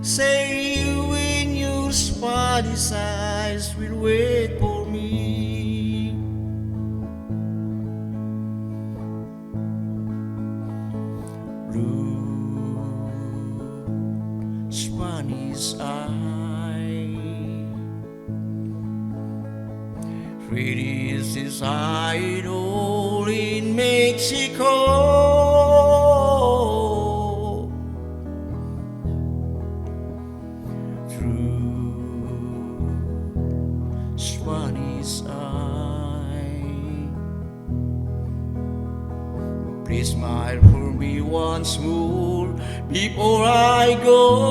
Say you in your Spanish eyes will wait for me. Blue Spanish eye, prettiest is idol in Mexico. True Spanish eye, please smile for me once more before I go.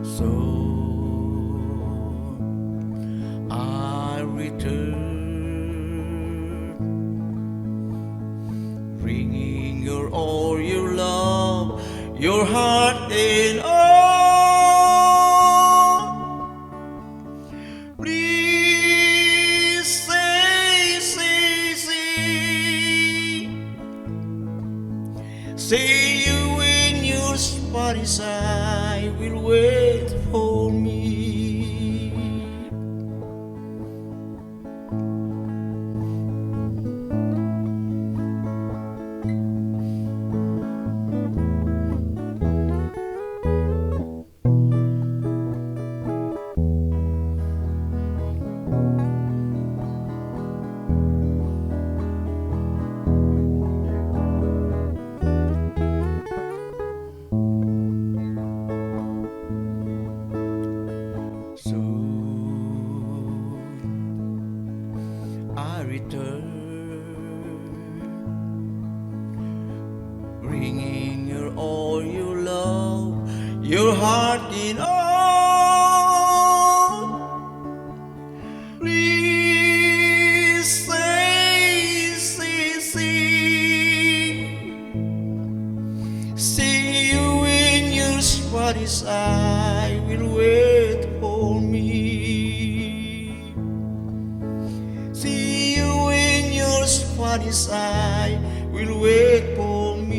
So I return, bringing your all your love, your heart and all. Please say you in your Spanish eye will wait for me. Soon I return, bringing your all your love, your heart in all. Please see you in your Spanish eye will wait for me. See you in your Spanish eye will wait for me.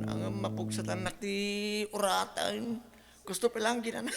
Ang mapugsa tanak ti uratan. Gusto pa lang ginana.